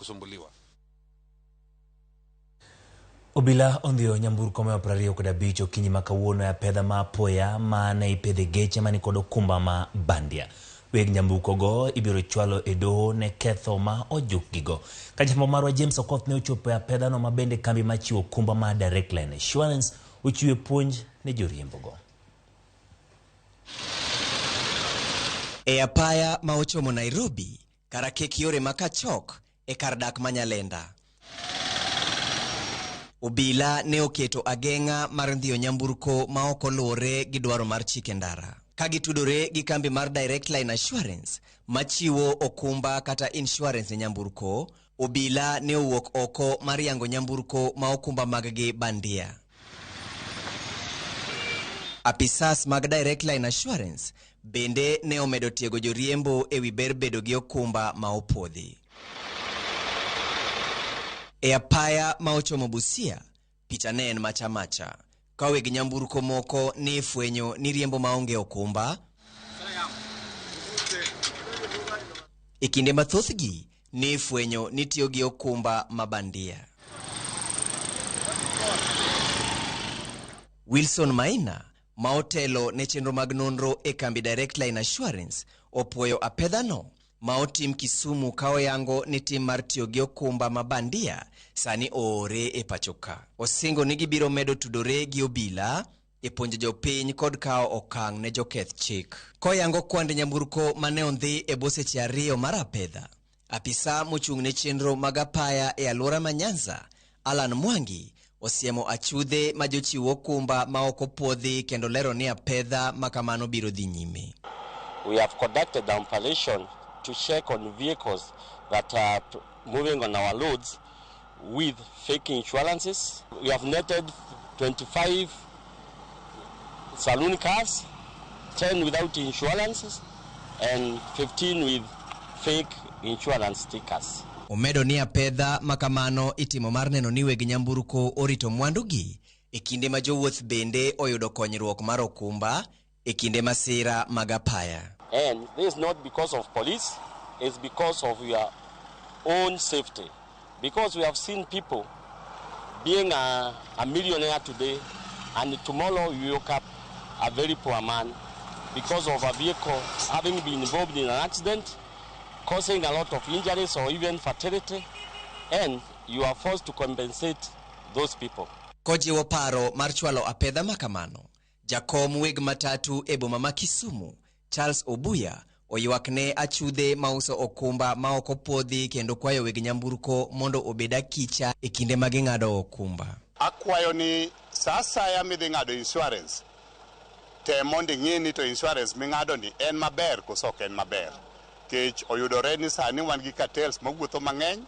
kusumbuliwa. Obila ondio Nyamburko me oprario kod abich okinyi makawuono ya pedha ma apoya mane ipedhe geche mani kod okumba ma bandia. Weg Nyamburko go ibiro chwalo e doho ne ketho ma ojukgigo. Kajambo marwa James Okoth ne ochopo ya pedha no mabende kambi machiwo okumba ma Direct Line Insurance uchiwe puonj ne joriembo go. E apaya ma ochomo Nairobi, karakek yore makachok e kardak manyalenda. Obila ne oketo agenga mar ndhiyo Nyamburko ma okolore gi dwaro mar chike ndara. Kagitudore gi kambi mar Direct Line Insurance machiwo okumba kata insurance ne Nyamburko, obila ne owuok oko mar yango Nyamburko ma okumba maggi bandia. Apisas mag Direct Line Insurance bende ne omedo tiego joriembo e wi ber bedo gi okumba ma opodhi. E apaya ma ochomo Busia, picha ne en macha. Ka weg Nyamburko moko ni fwenyo ni riembo maonge okumba. E kinde mathothgi ni fwenyo ni tiyo gi okumba mabandia. Wilson Maina, ma otelo ne chenro mag nonro e kambi Direct Line Insurance, opuoyo apedhano ma otim Kisumu ka oyango ni tim mar tiyo gi okumba mabandia sani oore e pachoka. Osingo ni gibiro medo tudore gi obila e puonjo jopiny kod kao okang' ne joketh chik. Koyango kwand Nyamburko mane ondhi e boseche 2 mar apedha, apisa mochung' ne chenro mag apaya e alwora ma Nyanza, Alan Mangi, osiemo achudhe ma jochiwo okumba ma ok opodhi kendo lero ni apedha makamano biro dhi nyime. We have conducted an operation to check on vehicles that are moving on our loads with fake insurances. We have netted 25 saloon cars, 10 without insurances, and 15 with fake insurance stickers. Omedo ni apedha makamano itimo mar neno ni weg Nyamburko orito mwandugi e kinde ma jowuoth bende oyudo konyruok mar okumba e kinde masira mag apaya. And this is not because of police, it's because of your own safety. Because we have seen people being a millionaire today, and tomorrow you wake up a very poor man because of a vehicle having been involved in an accident, causing a lot of injuries or even fatality, and you are forced to compensate those people. Kojiwo paro mar chwalo apedha makamano, jakom weg matatu e boma ma Kisumu, Charles Obuya, oywakne achudhe mauso okumba ma ok opodhi kendo kwayo weg Nyamburko mondo obeda kicha e kinde ma ging'ado okumba. Akwayo ni sasa ya midhi ng'ado insurance, te mondo ing'e ni to insurance ming'ado ni en maber koso ok en maber. Kech oyudore ni sani wan gi cartels mawuotho mang'eny,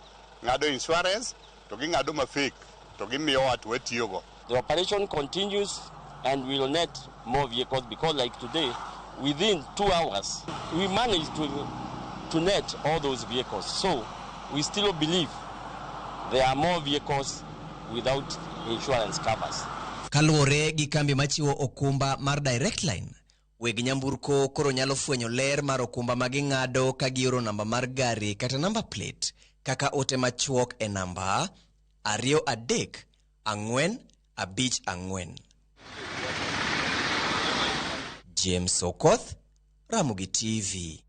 ng'ado insurance to ging'ado mafake to gimiyo wat wetiyogo. The operation continues and we will net more vehicles because like today, within 2 hours, we managed to net all those vehicles. So we still believe there are more vehicles without insurance covers. Kaluwore gi kambi machiwo okumba mar Direct Line, weg Nyamburko koro nyalo fwenyo ler mar okumba ma ging'ado ka gioro namba mar gari kata namba plate kaka ote machuok e namba 234554. James Okoth, Ramogi TV.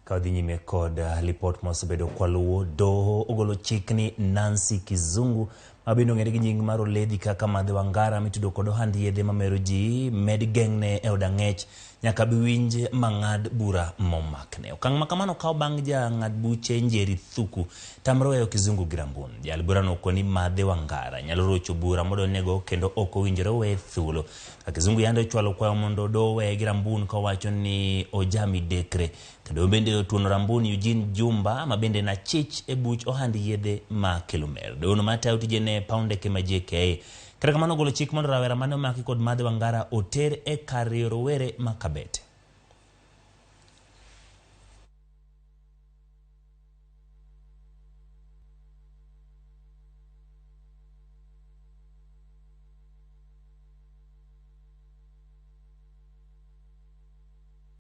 Kaudhi nyime kod report mosebedo kwaluwo, doho ogolo chik ni Nancy Kizungu mabino ng'ere gi nying mar oledhi kaka madhe wangara mitudo kod ohand yedhe mamero ji med geng'ne e odang'ech nyaka biwinj mang'ad bura momakne. Okang' makamano kao bang' ja ng'ad buche Njeri Thuku tamro weyo Kizungu Girambun. Jal bura no koni madhe wangara nyalo rocho bura modo nego kendo oko winjore we thulo. Kizungu yando chwalo kwayo mondo do we Girambun kawacho ni ojami dekre. Kendo bende otuono Rambun Eugene Jumba mabende na chich e buch ohand yedhe ma Kilumer. Dono mata utijene paunde kema JK. Kata kamano golo chik mondo rawera mane omaki kod madhe wangara oter e kar rowere ma Kabete.